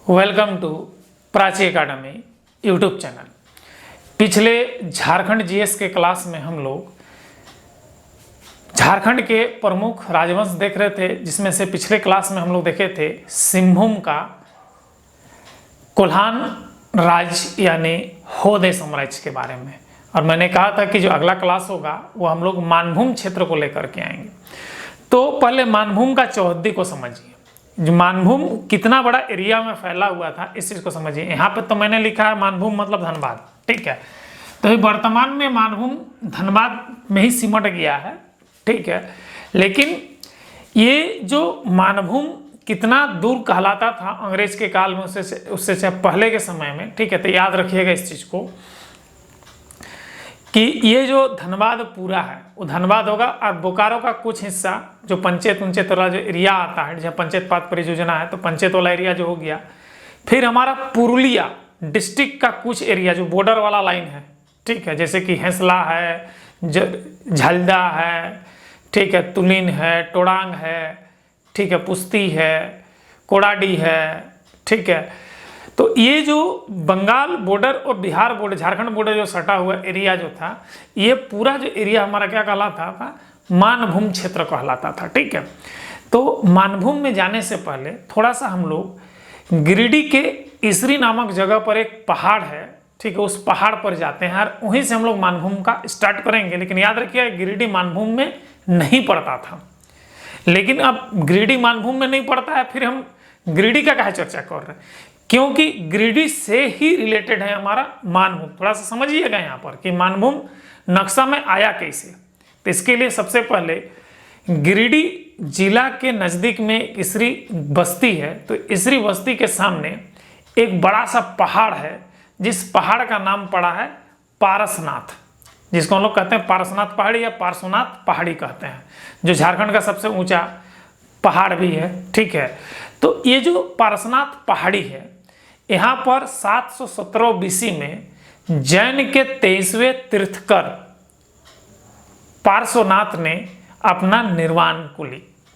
Welcome to Prachi academy YouTube channel. पिछले Jharkhand GS के class में हम लोग झारखंड के प्रमुख राजवंश देख रहे थे, जिसमें से पिछले क्लास में हम लोग देखे थे सिंहभूम का कोल्हान राज्य यानी होदे साम्राज्य के बारे में। और मैंने कहा था कि जो अगला क्लास होगा वो हम लोग मानभूम क्षेत्र को लेकर के आएंगे। तो पहले मानभूम का चौहद्दी को समझिए, जो मानभूम कितना बड़ा एरिया में फैला हुआ था इस चीज को समझिए। यहाँ पे तो मैंने लिखा है मानभूम मतलब धनबाद, ठीक है। तो ये वर्तमान में मानभूम धनबाद में ही सिमट गया है, ठीक है। लेकिन ये जो मानभूम कितना दूर कहलाता था अंग्रेज के काल में, उससे पहले के समय में, ठीक है। तो याद रखिएगा इस चीज को कि ये जो धनबाद पूरा है वो धनबाद होगा, और बोकारो का कुछ हिस्सा जो पंचायत उंचेत वाला जो एरिया आता है, जहाँ पंचायत पात परियोजना है, तो पंचायत वाला एरिया जो हो गया। फिर हमारा पुरुलिया डिस्ट्रिक्ट का कुछ एरिया जो बॉर्डर वाला लाइन है, ठीक है, जैसे कि हेंसला है, झलदा है, ठीक है, तुलिन है, टोडांग है, ठीक है, पुस्ती है, कोडाडी है, ठीक है। तो ये जो बंगाल बॉर्डर और बिहार बॉर्डर, झारखंड बॉर्डर जो सटा हुआ एरिया जो था, ये पूरा जो एरिया हमारा क्या कहलाता था, मानभूम क्षेत्र कहलाता था, ठीक है। तो मानभूम में जाने से पहले थोड़ा सा हम लोग गिरिडीह के इसरी नामक जगह पर एक पहाड़ है, ठीक है, उस पहाड़ पर जाते हैं और वहीं से हम लोग मानभूम का स्टार्ट करेंगे। लेकिन याद रखिए गिरिडीह मानभूम में नहीं पड़ता था, लेकिन अब गिरिडीह मानभूम में नहीं पड़ता है, फिर हम गिरिडीह का क्या चर्चा कर रहे हैं, क्योंकि गिरिडीह से ही रिलेटेड है हमारा मानभूम। थोड़ा सा समझिएगा यहाँ पर कि मानभूम नक्शा में आया कैसे। तो इसके लिए सबसे पहले गिरिडीह जिला के नज़दीक में इसरी बस्ती है, तो इसरी बस्ती के सामने एक बड़ा सा पहाड़ है, जिस पहाड़ का नाम पड़ा है पारसनाथ, जिसको हम लोग कहते हैं पारसनाथ पहाड़ी या पार्श्वनाथ पहाड़ी कहते हैं, जो झारखंड का सबसे ऊंचा पहाड़ भी है, ठीक है। तो ये जो पारसनाथ पहाड़ी है, यहाँ पर 717 बीसी में जैन के 23वें तीर्थकर पार्श्वनाथ ने अपना निर्वाण को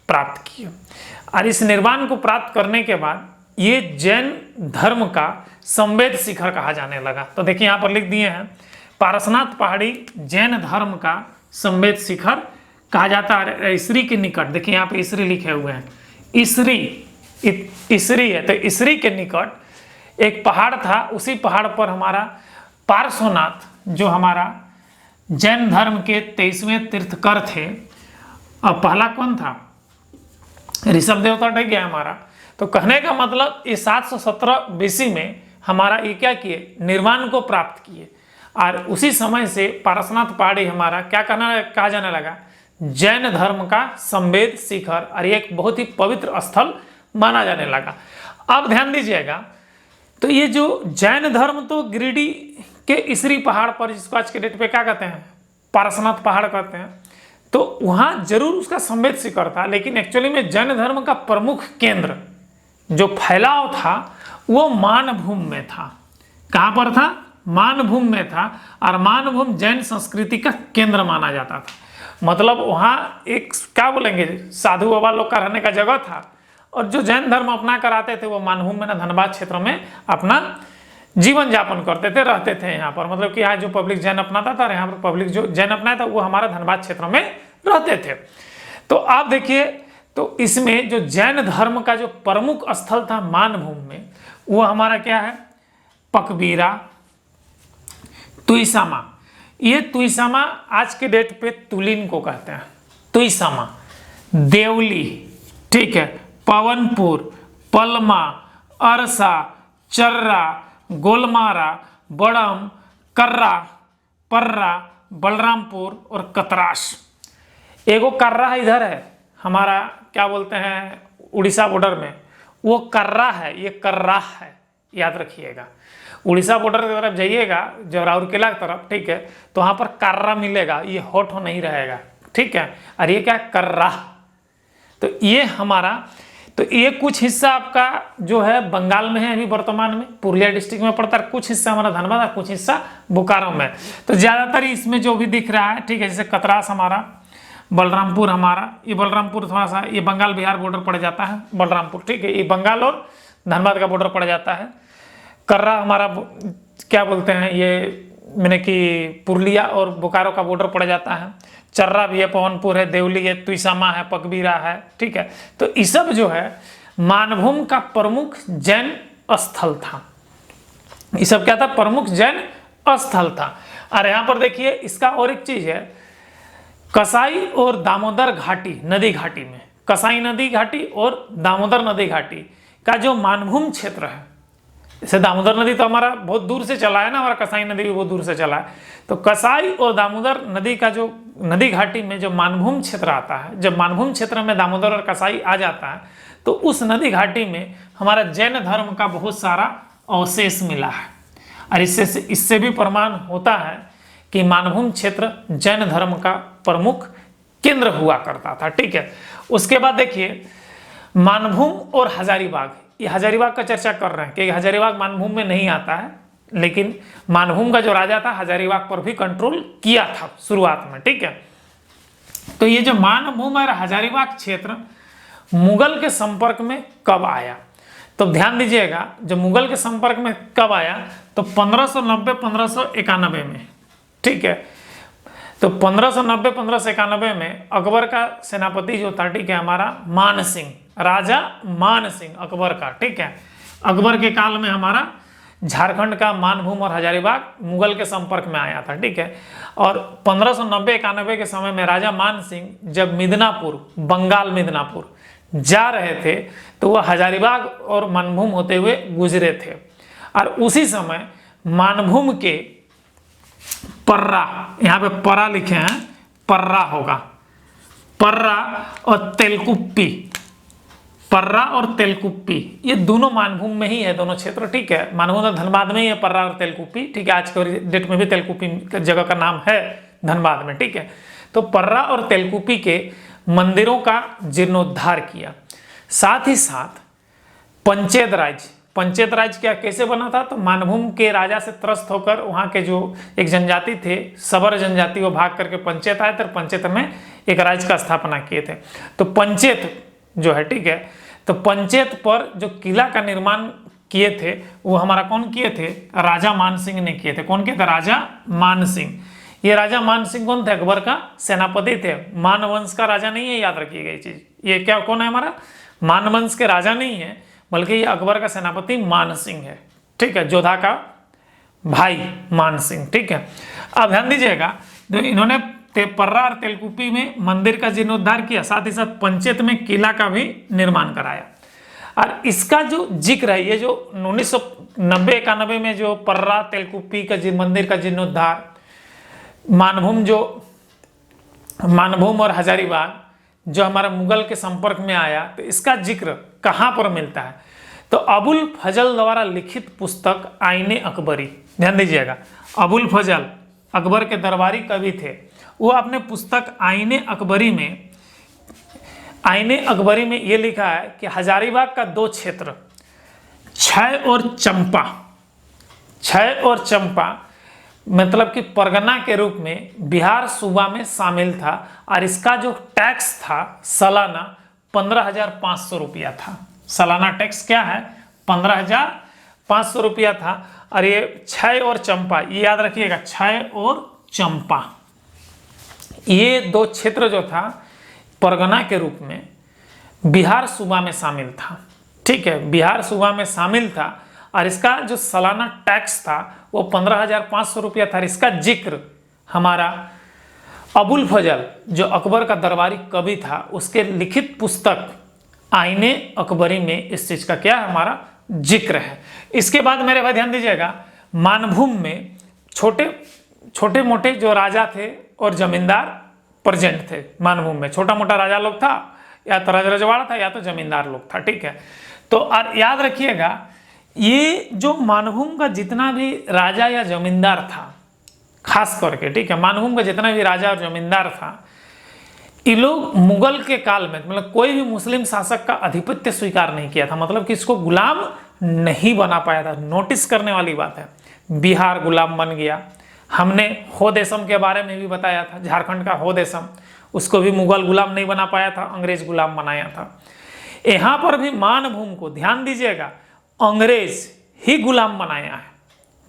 प्राप्त किया। और इस निर्वाण को प्राप्त करने के बाद ये जैन धर्म का संवेद शिखर कहा जाने लगा। तो देखिए यहाँ पर लिख दिए हैं पारसनाथ पहाड़ी जैन धर्म का संवेद शिखर कहा जाता है। इसरी के निकट, देखिए यहाँ पे इसरी लिखे हुए हैं, इसरी है, तो इसरी के निकट एक पहाड़ था, उसी पहाड़ पर हमारा पार्श्वनाथ जो हमारा जैन धर्म के 23वें तीर्थकर थे। अब पहला कौन था, ऋषभ देवता टक गया हमारा। तो कहने का मतलब ये 717 बीसी में हमारा ये क्या किए, निर्वाण को प्राप्त किए। और उसी समय से पारसनाथ पहाड़ी हमारा क्या कहा जाने लगा, जैन धर्म का संवेद शिखर, और ये एक बहुत ही पवित्र स्थल माना जाने लगा। अब ध्यान दीजिएगा, तो ये जो जैन धर्म तो गिरिडीह के इसरी पहाड़ पर, जिसको आज के डेट पे क्या कहते हैं, पारसनाथ पहाड़ कहते हैं, तो वहाँ जरूर उसका संवेद शिखर था, लेकिन एक्चुअली में जैन धर्म का प्रमुख केंद्र जो फैलाव था वो मानभूम में था। कहाँ पर था, मानभूम में था। और मानभूम जैन संस्कृति का केंद्र माना जाता था। मतलब वहाँ एक क्या बोलेंगे, साधु बाबा लोग का रहने का जगह था, और जो जैन धर्म अपना कर आते थे वो मानभूम में ना धनबाद क्षेत्र में अपना जीवन यापन करते थे, रहते थे यहाँ पर। मतलब कि यहाँ जो पब्लिक जैन अपनाता था, यहाँ पर पब्लिक जो जैन अपनाया था वो हमारा धनबाद क्षेत्र में रहते थे। तो आप देखिए, तो इसमें जो जैन धर्म का जो प्रमुख स्थल था मानभूम में, वो हमारा क्या है, पकबीरा, तुइसामा। ये तुइसामा आज के डेट पे तुलिन को कहते हैं, तुइसामा, देवली, ठीक है, पवनपुर, पलमा, अरसा, चर्रा, गोलमारा, बड़म, कर्रा, पर्रा, बलरामपुर और कतराश। एगो कर्रा इधर है हमारा, क्या बोलते हैं, उड़ीसा बॉर्डर में, वो कर्रा है, ये कर्रा है, याद रखिएगा। उड़ीसा बॉर्डर की तरफ जाइएगा, जो राउरकेला की तरफ, ठीक है, तो वहाँ पर कर्रा मिलेगा, ये होठ नहीं रहेगा, ठीक है। और ये क्या, कर्रा। तो ये हमारा, तो ये कुछ हिस्सा आपका जो है बंगाल में है अभी वर्तमान में, पुरुलिया डिस्ट्रिक्ट में पड़ता है, कुछ हिस्सा हमारा धनबाद और कुछ हिस्सा बोकारो में। तो ज़्यादातर इसमें जो भी दिख रहा है, ठीक है, जैसे कतरास हमारा, बलरामपुर हमारा, ये बलरामपुर थोड़ा सा ये बंगाल बिहार बॉर्डर पड़ जाता है, बलरामपुर, ठीक है, ये बंगाल और धनबाद का बॉर्डर पड़ जाता है। कर्रा हमारा क्या बोलते हैं ये मैंने कि पुरुलिया और बोकारो का बॉर्डर पड़ जाता है। चर्रा भी है, पवनपुर है, देवली है, तुइसामा है, पकबीरा है, ठीक है। तो ये सब जो है मानभूम का प्रमुख जैन स्थल था। ये सब क्या था? प्रमुख जैन स्थल था। और यहाँ पर देखिए इसका और एक चीज है, कसाई और दामोदर घाटी नदी घाटी में, कसाई नदी घाटी और दामोदर नदी घाटी का जो मानभूम क्षेत्र है, जैसे दामोदर नदी तो हमारा बहुत दूर से चला है ना, हमारा कसाई नदी भी बहुत दूर से चला है, तो कसाई और दामोदर नदी का जो नदी घाटी में जो मानभूम क्षेत्र आता है, जब मानभूम क्षेत्र में दामोदर और कसाई आ जाता है तो उस नदी घाटी में हमारा जैन धर्म का बहुत सारा अवशेष मिला है। और इससे भी प्रमाण होता है कि मानभूम क्षेत्र जैन धर्म का प्रमुख केंद्र हुआ करता था, ठीक है। उसके बाद देखिए मानभूम और हजारीबाग, ये हजारीबाग का चर्चा कर रहे हैं कि हजारीबाग मानभूम में नहीं आता है, लेकिन मानभूम का जो राजा था हजारीबाग पर भी कंट्रोल किया था शुरुआत में, ठीक है। तो ये जो मानभूम और हजारीबाग क्षेत्र मुगल के संपर्क में कब आया, तो ध्यान दीजिएगा, जब मुगल के संपर्क में कब आया तो 1590-1591 में, ठीक है। तो 1590-1591 में अकबर का सेनापति जो था, ठीक है, हमारा मान सिंह, राजा मान सिंह अकबर का, ठीक है। अकबर के काल में हमारा झारखंड का मानभूम और हजारीबाग मुगल के संपर्क में आया था, ठीक है। और 1590-91 के समय में राजा मान सिंह जब मिदनापुर, बंगाल मिदनापुर जा रहे थे तो वह हजारीबाग और मानभूम होते हुए गुजरे थे। और उसी समय मानभूम के पर्रा, यहाँ पे पर्रा लिखे हैं, पर्रा होगा, पर्रा और तेलकुप्पी, पर्रा और तेलकुप्पी ये दोनों मानभूम में ही है, दोनों क्षेत्र, ठीक है। मानभूम तो धनबाद में ही है, पर्रा और तेलकुप्पी, ठीक है। आज के डेट में भी तेलकुप्पी जगह का नाम है धनबाद में, ठीक है। तो पर्रा और तेलकुप्पी के मंदिरों का जीर्णोद्धार किया। साथ ही साथ पंचेत राज, पंचेत राज क्या कैसे बना था, तो मानभूम के राजा से त्रस्त होकर वहाँ के जो एक जनजाति थे, सबर जनजाति, वो भाग करके पंचेत आए थे, पंचेत में एक राज्य का स्थापना किए थे। तो पंचेत जो है, ठीक है, तो पंचेत पर जो किला का निर्माण किए थे वो हमारा कौन किए थे? राजा मान सिंह ने किए थे। कौन किए थे? राजा मान सिंह। ये राजा मान सिंह कौन थे? अकबर का सेनापति थे, मान वंश का राजा नहीं है, याद रखिएगा ये चीज। ये क्या कौन है? हमारा मान वंश के राजा नहीं है, बल्कि ये अकबर का सेनापति मान सिंह है, ठीक है, जोधा का भाई मान सिंह, ठीक है। अब ध्यान दीजिएगा, जो इन्होंने पर्रा और तेलकुप्पी में मंदिर का जीर्णोद्धार किया, साथ ही साथ पंचेत में किला का भी निर्माण कराया। और इसका जो जिक्र है, ये जो 1990-91 में जो पर्रा तेलकुप्पी का मंदिर का जीर्णोद्धार, मानभूम और हजारीबाग जो हमारा मुगल के संपर्क में आया, तो इसका जिक्र कहाँ पर मिलता है? तो अबुल फजल द्वारा लिखित पुस्तक आईने अकबरी, ध्यान दीजिएगा, अबुल फजल अकबर के दरबारी कवि थे, वो अपने पुस्तक आईने अकबरी में ये लिखा है कि हजारीबाग का दो क्षेत्र क्षय और चंपा मतलब कि परगना के रूप में बिहार सूबा में शामिल था। और इसका जो टैक्स था सालाना 15,500 रुपया था। सालाना टैक्स क्या है? 15,500 रुपया था। और ये क्षय और चंपा, ये याद रखिएगा, क्षय और चंपा, ये दो क्षेत्र जो था परगना के रूप में बिहार सूबा में शामिल था, ठीक है, बिहार सूबा में शामिल था। और इसका जो सालाना टैक्स था वो 15,500 रुपया था। इसका जिक्र हमारा अबुल फजल जो अकबर का दरबारी कवि था उसके लिखित पुस्तक आईने अकबरी में इस चीज का क्या हमारा जिक्र है। इसके बाद मेरे भाई ध्यान दीजिएगा, मानभूम में छोटे मोटे जो राजा थे और जमींदार प्रेजेंट थे। मानभूम में छोटा मोटा राजा लोग था, या तो राजा रजवाड़ा था या तो जमींदार लोग था, ठीक है। तो और याद रखिएगा, ये जो मानभूम का जितना भी राजा या जमींदार था खास करके, ठीक है, मानभूम का जितना भी राजा और जमींदार था, ये लोग मुगल के काल में मतलब कोई भी मुस्लिम शासक का आधिपत्य स्वीकार नहीं किया था, मतलब कि इसको गुलाम नहीं बना पाया था। नोटिस करने वाली बात है, बिहार गुलाम बन गया। हमने हो देशम के बारे में भी बताया था, झारखंड का हो देशम, उसको भी मुगल गुलाम नहीं बना पाया था, अंग्रेज गुलाम बनाया था। यहाँ पर भी मानभूम को ध्यान दीजिएगा, अंग्रेज ही गुलाम बनाया है।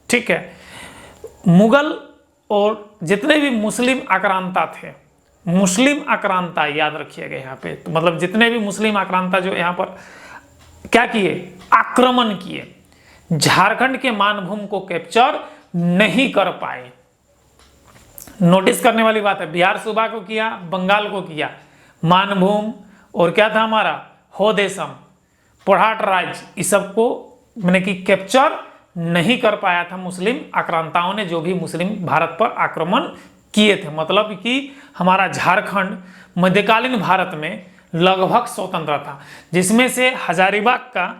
ठीक है, मुगल और जितने भी मुस्लिम आक्रांता थे, मुस्लिम आक्रांता याद रखिएगा यहाँ पे, तो मतलब जितने भी मुस्लिम आक्रांता जो यहाँ पर क्या किए, आक्रमण किए, झारखंड के मानभूमि को कैप्चर नहीं कर पाए। नोटिस करने वाली बात है, बिहार सूबा को किया, बंगाल को किया, मानभूम और क्या था हमारा होदेशम, पोरहाट राज्य, इस सबको मैंने कि कैप्चर नहीं कर पाया था मुस्लिम आक्रांताओं ने, जो भी मुस्लिम भारत पर आक्रमण किए थे। मतलब कि हमारा झारखंड मध्यकालीन भारत में लगभग स्वतंत्र था, जिसमें से हजारीबाग का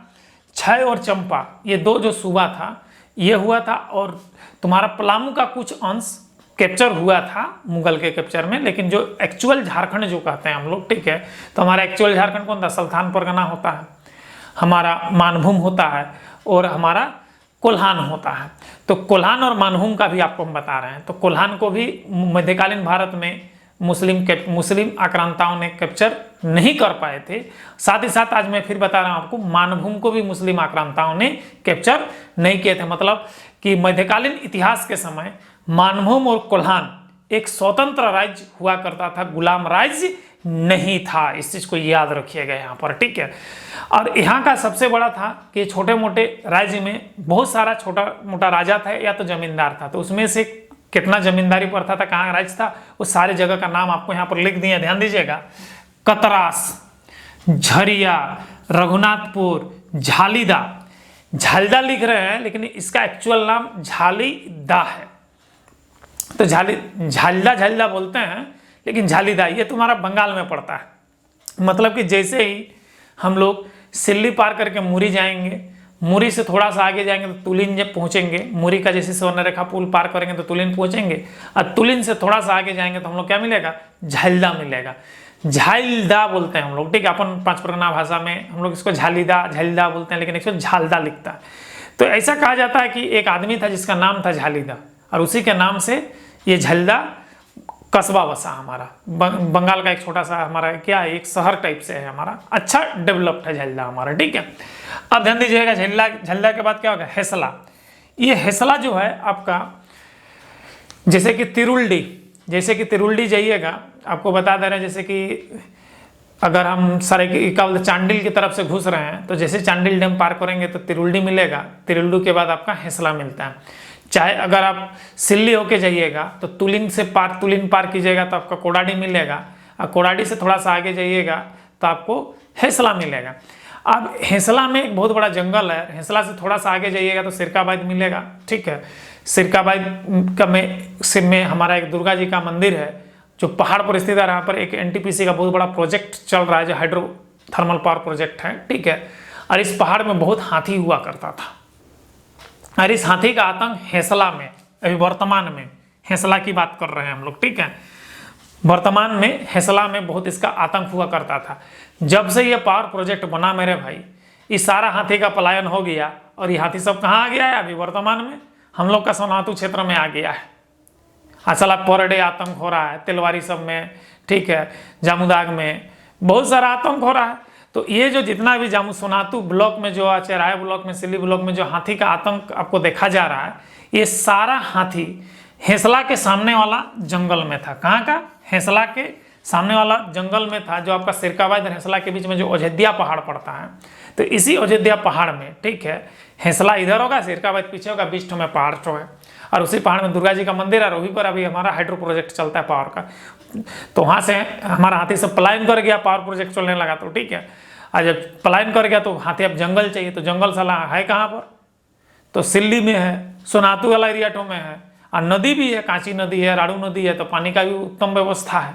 छय और चंपा ये दो जो सूबा था ये हुआ था, और तुम्हारा पलामू का कुछ अंश कैप्चर हुआ था मुगल के कैप्चर में। लेकिन जो एक्चुअल झारखंड जो कहते हैं हम लोग, ठीक है, तो हमारा एक्चुअल झारखंड कौन था, सल्तान परगना होता है, हमारा मानभूम होता है और हमारा कोल्हान होता है। तो कोल्हान और मानभूम का भी आपको हम बता रहे हैं। तो कोल्हान को भी मध्यकालीन भारत में मुस्लिम आक्रांताओं ने कैप्चर नहीं कर पाए थे। साथ ही साथ आज मैं फिर बता रहा हूं आपको, मानभूम को भी मुस्लिम आक्रांताओं ने कैप्चर नहीं किए थे। मतलब कि मध्यकालीन इतिहास के समय मानभूम और कोल्हान एक स्वतंत्र राज्य हुआ करता था, गुलाम राज्य नहीं था। इस चीज को याद रखिएगा यहाँ पर, ठीक है। और यहाँ का सबसे बड़ा था कि छोटे मोटे राज्य में बहुत सारा छोटा मोटा राजा था या तो जमींदार था, तो उसमें से कितना जमींदारी पर था कहाँ राज्य था, उस सारे जगह का नाम आपको यहाँ पर लिख दिए, ध्यान दीजिएगा। कतरास, झरिया, रघुनाथपुर, झालीदा, झालदा लिख रहे हैं लेकिन इसका एक्चुअल नाम झालीदा है। तो झालदा बोलते हैं लेकिन झालीदा ये तुम्हारा बंगाल में पड़ता है। मतलब कि जैसे ही हम लोग सिल्ली पार करके मुरी जाएंगे, मुरी से थोड़ा सा आगे जाएंगे तो तुलिन जब पहुंचेंगे, मुरी का जैसे स्वर्णरेखा पुल पार करेंगे तो तुलिन पहुंचेंगे, और तुलिन से थोड़ा सा आगे जाएंगे तो हम लोग क्या मिलेगा, झालदा मिलेगा। झालदा बोलते हैं हम लोग, ठीक है। अपन पांच परगना भाषा में हम लोग इसको झालदा बोलते हैं, लेकिन इसको झालदा लिखता है। तो ऐसा कहा जाता है कि एक आदमी था जिसका नाम था झालीदा, और उसी के नाम से ये झालदा कस्बा बसा हमारा। बंगाल का एक छोटा सा हमारा क्या है, एक शहर टाइप से है हमारा, अच्छा डेवलप्ड है झालदा हमारा, ठीक है। अब ध्यान दीजिएगा, झालदा के बाद क्या होगा, हेसला। ये हेसला जो है आपका जैसे कि तिरुल्डी जाइएगा, आपको बता दे रहे हैं जैसे कि अगर हम चांडिल की तरफ से घुस रहे हैं तो जैसे चांडिल डैम पार करेंगे तो तिरुल्डी मिलेगा, तिरुल्डी के बाद आपका हेसला मिलता है। चाहे अगर आप सिल्ली होके जाइएगा तो तुलिन पार कीजिएगा तो आपका कोडाडी मिलेगा, और कोडाडी से थोड़ा सा आगे जाइएगा तो आपको हेसला मिलेगा। अब हेसला में एक बहुत बड़ा जंगल है, हेसला से थोड़ा सा आगे जाइएगा तो सिरकाबाद मिलेगा, ठीक है। सिरकाबाद का में हमारा एक दुर्गा जी का मंदिर है जो पहाड़ पर स्थित है। यहाँ पर एक एनटीपीसी का बहुत बड़ा प्रोजेक्ट चल रहा है जो हाइड्रो थर्मल पावर प्रोजेक्ट है, ठीक है। और इस पहाड़ में बहुत हाथी हुआ करता था, और इस हाथी का आतंक हेसला में, अभी वर्तमान में हेसला की बात कर रहे हैं हम लोग, ठीक है। वर्तमान में हेसला में बहुत इसका आतंक हुआ करता था। जब से ये पावर प्रोजेक्ट बना मेरे भाई, इस सारा हाथी का पलायन हो गया, और ये हाथी सब कहाँ आ गया है, अभी वर्तमान में हम लोग का सोनातू क्षेत्र में आ गया है। असल पर डे आतंक हो रहा है तिलवारी सब में, ठीक है, जामुदाग में बहुत सारा आतंक हो रहा है। तो ये जो जितना भी सोनातू ब्लॉक में जो चेराया ब्लॉक में, सिल्ली ब्लॉक में जो हाथी का आतंक आपको देखा जा रहा है, ये सारा हाथी हेसला के सामने वाला जंगल में था। कहाँ का, हेसला के सामने वाला जंगल में था, जो आपका सिरकाबाद और हेसला के बीच में जो अयोध्या पहाड़ पड़ता है। तो इसी अयोध्या पहाड़ में, ठीक है, हेसला इधर होगा, सिरकाबाद पीछे होगा, बीच में पहाड़ जो है, और उसी पहाड़ में दुर्गा जी का मंदिर है, और वहीं पर अभी हमारा हाइड्रो प्रोजेक्ट चलता है पावर का। तो वहाँ से हमारा हाथी सब पलायन कर गया, पावर प्रोजेक्ट चलने लगा, तो ठीक है। और जब पलायन कर गया तो हाथी अब जंगल चाहिए, तो जंगल साला है कहाँ पर, तो सिल्ली में है, सोनातू वाला एरिया में है, और नदी भी है, कांची नदी है, राड़ू नदी है, तो पानी का भी उत्तम व्यवस्था है।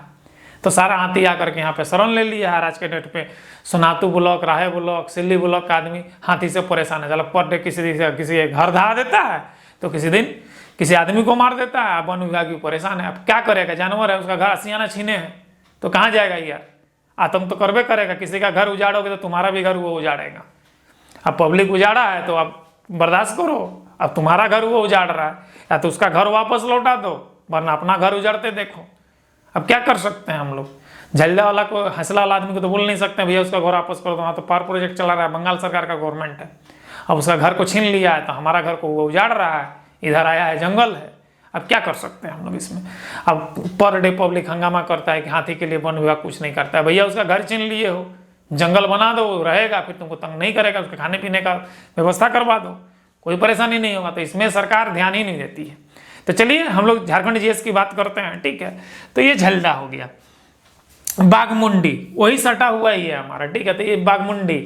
तो सारा हाथी आकर के यहाँ पे शरण ले लिया है। आज के डेट पे सोनातू ब्लॉक, राहे ब्लॉक, सिल्ली ब्लॉक का आदमी हाथी से परेशान है। चलो पर डे किसी घर धा देता है, तो किसी दिन किसी आदमी को मार देता है, वन विभाग भी परेशान है। अब क्या करेगा, जानवर है, उसका घर असियाना छीने हैं तो कहाँ जाएगा यार, आतंक तो करबे करेगा। किसी का घर उजाड़ोगे तो तुम्हारा भी घर वो उजाड़ेगा। अब पब्लिक उजाड़ा है तो अब बर्दाश्त करो, अब तुम्हारा घर वो उजाड़ रहा है, या तो उसका घर वापस लौटा दो, वरना अपना घर उजाड़ते देखो। अब क्या कर सकते हैं हम लोग। झल्ला वाला को, हेसला वाला आदमी को तो बोल नहीं सकते भैया उसका घर वापस कर दो, वहाँ तो पावर प्रोजेक्ट चला रहा है, बंगाल सरकार का गवर्नमेंट है। अब उसका घर को छीन लिया है तो हमारा घर को वो उजाड़ रहा है, इधर आया है जंगल है, अब क्या कर सकते हैं हम लोग इसमें। अब पर डे पब्लिक हंगामा करता है कि हाथी के लिए वन विभाग कुछ नहीं करता है। भैया उसका घर छीन लिए हो, जंगल बना दो, रहेगा, फिर तुमको तंग नहीं करेगा, उसके खाने पीने का व्यवस्था करवा दो, कोई परेशानी नहीं होगा। तो इसमें सरकार ध्यान ही नहीं देती है। तो चलिए हम लोग झारखंड जीएस की बात करते हैं, ठीक है। तो ये झलदा हो गया। बाघमुंडी वही सटा हुआ ही है हमारा, ठीक है। तो ये बाघमुंडी,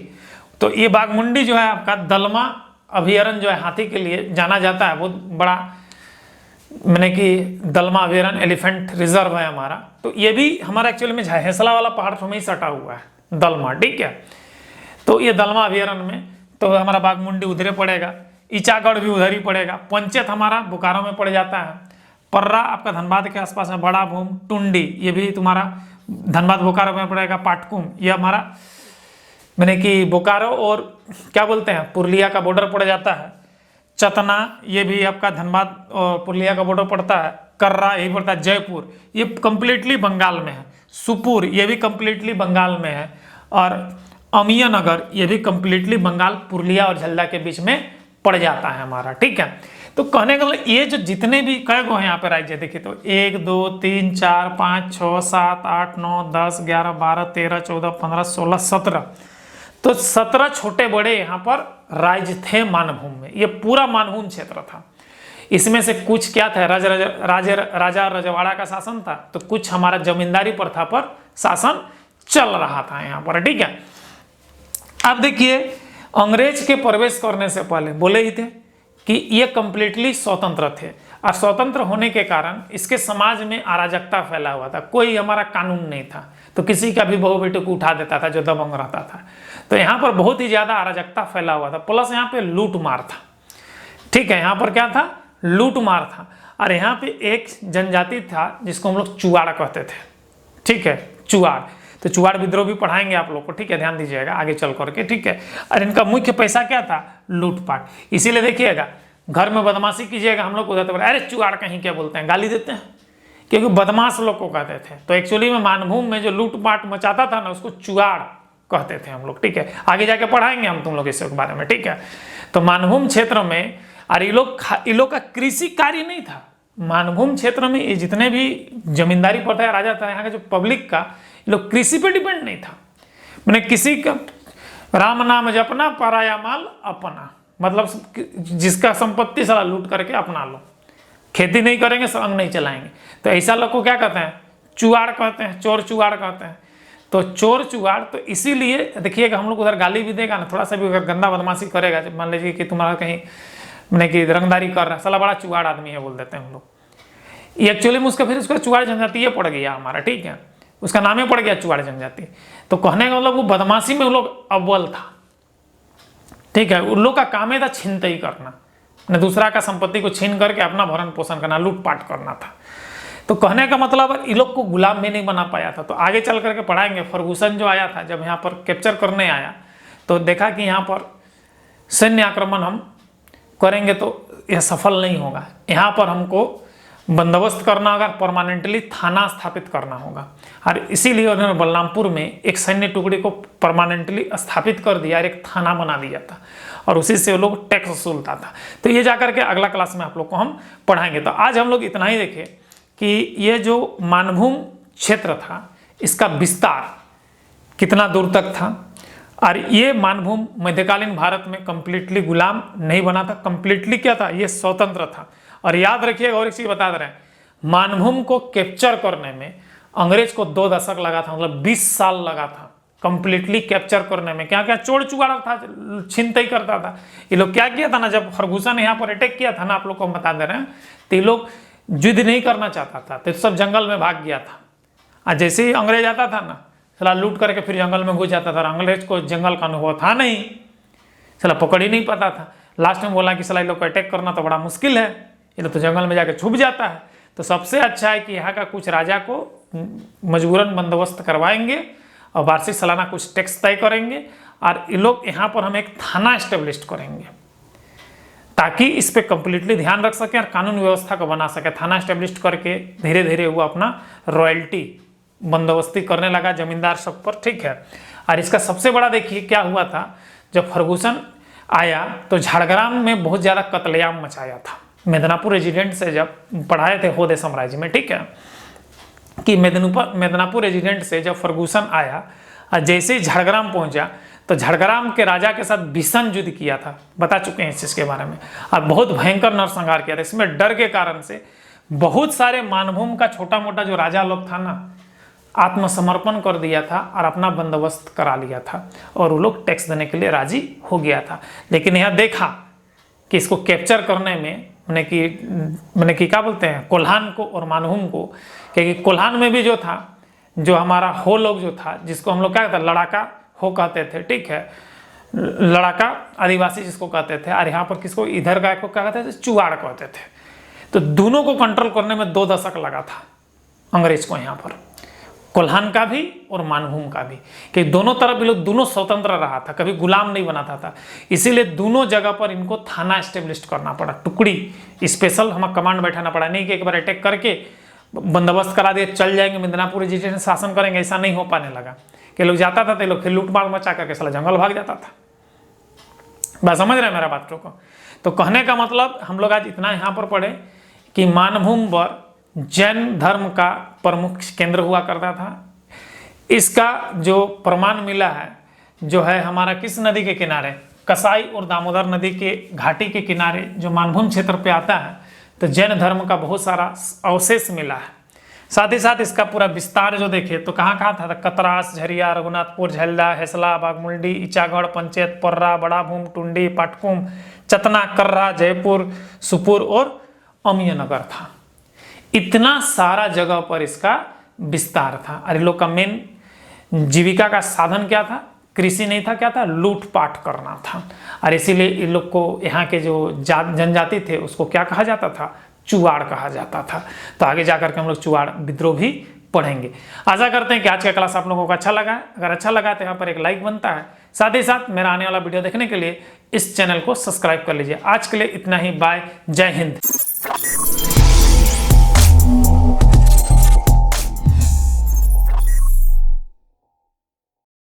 तो ये बाघमुंडी जो है आपका दलमा अभयारण्य जो है हाथी के लिए जाना जाता है, बहुत बड़ा, मैंने कि दलमा अभयारण्य एलिफेंट रिजर्व है हमारा। तो ये भी हमारा एक्चुअली में हेसला वाला पहाड़ में ही सटा हुआ है दलमा, ठीक है। तो ये दलमा अभयारण्य में तो हमारा बाघमुंडी उधरे पड़ेगा, ईचागढ़ भी उधर ही पड़ेगा, पंचेत हमारा बोकारो में पड़ जाता है, पर्रा आपका धनबाद के आसपास में, बड़ा भूम, टुंडी ये भी तुम्हारा धनबाद बोकारो में पड़ेगा, पाटकुम ये हमारा मैंने कि बोकारो और क्या बोलते हैं पुरुलिया का बॉर्डर पड़ जाता है, चतना ये भी आपका धनबाद और पुरुलिया का बॉर्डर पड़ता है, कर्रा यही पड़ता है, जयपुर ये कंप्लीटली बंगाल में है, सुपुर ये भी कंप्लीटली बंगाल में है, और अमियानगर ये भी कंप्लीटली बंगाल पुरुलिया और झलदा के बीच में पड़ जाता है हमारा, ठीक है। तो कहने का मतलब ये जो जितने भी कई गो हैं यहाँ पे राज्य देखिए तो 1 2 3 4 5 6 7 8 9 10 11 12 13 14 15 16 17, तो 17 छोटे बड़े यहाँ पर राज्य थे मानभूम में। ये पूरा मानभूम क्षेत्र था। इसमें से कुछ क्या था, राजा रजवाड़ा का शासन था, तो कुछ हमारा जमींदारी प्रथा पर शासन चल रहा था यहाँ पर, ठीक है। अब देखिए अंग्रेज के प्रवेश करने से पहले बोले ही थे कि ये कंप्लीटली स्वतंत्र थे, और स्वतंत्र होने के कारण इसके समाज में अराजकता फैला हुआ था, कोई हमारा कानून नहीं था, तो किसी का भी बहू बेटे को उठा देता था जो दबंग रहता था। तो यहाँ पर बहुत ही ज़्यादा अराजकता फैला हुआ था, प्लस यहाँ पे लूट मार था, ठीक है। यहाँ पर क्या था, लूट मार था। और यहाँ पे एक जनजाति था जिसको हम लोग चुआड़ कहते थे, ठीक है, चुआड़। तो चुआड़ विद्रोह भी पढ़ाएंगे आप लोग को, ठीक है, ध्यान दीजिएगा आगे चल करके, ठीक है। और इनका मुख्य पैसा क्या था, लूटपाट। इसीलिए देखिएगा घर में बदमाशी कीजिएगा हम लोग को कहते अरे चुआड़ कहीं क्या बोलते हैं, गाली देते हैं, क्योंकि बदमाश लोग को कहते थे। तो एक्चुअली में मानभूम में जो लूटपाट मचाता था ना उसको चुआड़ कहते थे हम लोग, ठीक है। आगे जाके पढ़ाएंगे हम तुम लोग इसके बारे में, ठीक है। तो मानभूम क्षेत्र में और ये लोग का कृषि कार्य नहीं था। मानभूम क्षेत्र में ये जितने भी जमींदारी प्रथा है राजा था, यहाँ का जो पब्लिक का लोग कृषि पे डिपेंड नहीं था। मैंने किसी का राम नाम जपना पराया माल अपना, मतलब जिसका संपत्ति सारा लूट करके अपना लो, खेती नहीं करेंगे संग नहीं चलाएंगे। तो ऐसा लोग को क्या कहते हैं, चुआड़ कहते हैं, चोर चुआड़ कहते हैं। तो चोर चुआड़, तो इसीलिए देखिएगा हम लोग उधर गाली भी देगा ना, थोड़ा सा भी अगर गंदा बदमाशी करेगा, जब मान लीजिए कि तुम्हारा कहीं मैंने कि रंगदारी कर रहा है, साला बड़ा चुआड़ आदमी है बोल देते हैं हम लोग। ये एक्चुअली में उसका फिर उसका चुआड़ जनजाति ये पड़ गया हमारा, ठीक है, उसका नाम ही पड़ गया चुआड़ जनजाति। तो कहने का मतलब वो बदमाशी में वो लोग अव्वल था, ठीक है। उन लोग का काम ही था छीनते ही करना, न दूसरा का संपत्ति को छीन करके अपना भरण पोषण करना, लूटपाट करना था। तो कहने का मतलब इन लोग को गुलाम भी नहीं बना पाया था। तो आगे चल करके पढ़ाएंगे, फर्गूसन जो आया था जब यहाँ पर कैप्चर करने आया तो देखा कि यहाँ पर सैन्य आक्रमण हम करेंगे तो यह सफल नहीं होगा, यहाँ पर हमको बंदोबस्त करना होगा, परमानेंटली थाना स्थापित करना होगा। और इसीलिए उन्होंने बलरामपुर में एक सैन्य टुकड़ी को परमानेंटली स्थापित कर दिया और एक थाना बना दिया था, और उसी से वो लोग टैक्स वसूलता था। तो ये जाकर के अगला क्लास में आप लोग को हम पढ़ाएंगे। तो आज हम लोग इतना ही देखें कि ये जो मानभूम क्षेत्र था इसका विस्तार कितना दूर तक था, और ये मानभूम मध्यकालीन भारत में कंप्लीटली गुलाम नहीं बना था, कंप्लीटली क्या था, ये स्वतंत्र था। और याद रखिएगा और एक चीज बता दे रहे हैं, मानभूम को कैप्चर करने में अंग्रेज को 2 दशक लगा था, मतलब 20 साल लगा था कंप्लीटली कैप्चर करने में। क्या क्या चोर चुगाड़ था, छीनते ही करता था। ये लोग क्या किया था ना, जब फर्गूसन ने यहाँ पर अटैक किया था ना, आप लोग को हम बता दे रहे हैं, तो ये लोग युद्ध नहीं करना चाहता था, तो सब जंगल में भाग गया था। और जैसे ही अंग्रेज आता था ना, साला लूट करके फिर जंगल में घुस जाता था। अंग्रेज को जंगल का अनुभव था नहीं, साला पकड़ ही नहीं पाता था। लास्ट में बोला कि साला लोग को अटैक करना तो बड़ा मुश्किल है, ये लोग तो जंगल में जाकर छुप जाता है। तो सबसे अच्छा है कि यहाँ का कुछ राजा को मजबूरन बंदोबस्त करवाएंगे और वार्षिक सालाना कुछ टैक्स तय करेंगे, और ये लोग यहाँ पर हम एक थाना एस्टेब्लिश करेंगे ताकि इस पर कंप्लीटली ध्यान रख सकें और कानून व्यवस्था को बना सके। थाना एस्टेब्लिश करके धीरे धीरे वो अपना रॉयल्टी बंदोबस्ती करने लगा जमींदार सब पर, ठीक है। और इसका सबसे बड़ा देखिए क्या हुआ था, जब फर्गूसन आया तो झाड़ग्राम में बहुत ज़्यादा कत्लेआम मचाया था। मेदिनीपुर रेजिडेंट से जब पढ़ाए थे होदे साम्राज्य में, ठीक है, कि मेदिनीपुर रेजिडेंट से जब फर्गूसन आया और जैसे ही झाड़ग्राम पहुंचा तो झाड़ग्राम के राजा के साथ भीषण युद्ध किया था, बता चुके हैं इस चीज़ के बारे में, और बहुत भयंकर नरसंहार किया था। इसमें डर के कारण से बहुत सारे मानभूम का छोटा मोटा जो राजा लोग था ना, आत्मसमर्पण कर दिया था और अपना बंदोबस्त करा लिया था, और वो लोग टैक्स देने के लिए राजी हो गया था। लेकिन यह देखा कि इसको कैप्चर करने में मैंने कि क्या बोलते हैं, कोल्हान को और मानभूम को, क्योंकि कोल्हान में भी जो था, जो हमारा हो लोग जो था, जिसको हम लोग क्या कहते हैं, लड़ाका हो कहते थे, ठीक है, लड़ाका आदिवासी जिसको कहते थे, और यहाँ पर किसको, इधर का को क्या कहते थे, चुवाड़ कहते थे। तो दोनों को कंट्रोल करने में 2 दशक लगा था अंग्रेज को, यहाँ पर कोल्हान का भी और मानभूम का भी, कि दोनों तरफ लोग दोनों स्वतंत्र रहा था, कभी गुलाम नहीं बनाता था। इसीलिए दोनों जगह पर इनको थाना एस्टेब्लिश करना पड़ा, टुकड़ी स्पेशल हमें कमांड बैठाना पड़ा, नहीं कि एक बार अटैक करके बंदोबस्त करा दिए चल जाएंगे मेदिनीपुर रेजिडेंट शासन करेंगे, ऐसा नहीं हो पाने लगा। कि लोग जाता था तो लोग फिर लूट मार मचा करके साला जंगल भाग जाता था। बस समझ रहे हैं मेरा बात को। तो कहने का मतलब हम लोग आज इतना यहाँ पर पढ़े कि मानभूम पर जैन धर्म का प्रमुख केंद्र हुआ करता था। इसका जो प्रमाण मिला है जो है हमारा किस नदी के किनारे, कसाई और दामोदर नदी के घाटी के किनारे जो मानभूम क्षेत्र पे आता है, तो जैन धर्म का बहुत सारा अवशेष मिला है। साथ ही साथ इसका पूरा विस्तार जो देखे तो कहाँ कहाँ था, कतरास, झरिया, रघुनाथपुर, झैल्दा, हेसला, बागमुंडी, इचागढ़, पंचेत, पर्रा, बड़ा भूम, टुंडी, पाटकुम, चतना, कर्रा, जयपुर, सुपुर और अमीयनगर था। इतना सारा जगह पर इसका विस्तार था। और इन लोग का मेन जीविका का साधन क्या था, कृषि नहीं था, क्या था, लूटपाट करना था। और इसीलिए इन लोग को यहाँ के जो जनजाति थे उसको क्या कहा जाता था, चुवाड़ कहा जाता था। तो आगे जाकर के हम लोग चुवाड़ विद्रोह भी पढ़ेंगे। आशा करते हैं कि आज का क्लास आप लोगों को अच्छा लगा है। अगर अच्छा लगा तो यहाँ पर एक लाइक बनता है। साथ ही साथ मेरा आने वाला वीडियो देखने के लिए इस चैनल को सब्सक्राइब कर लीजिए। आज के लिए इतना ही, बाय, जय हिंद।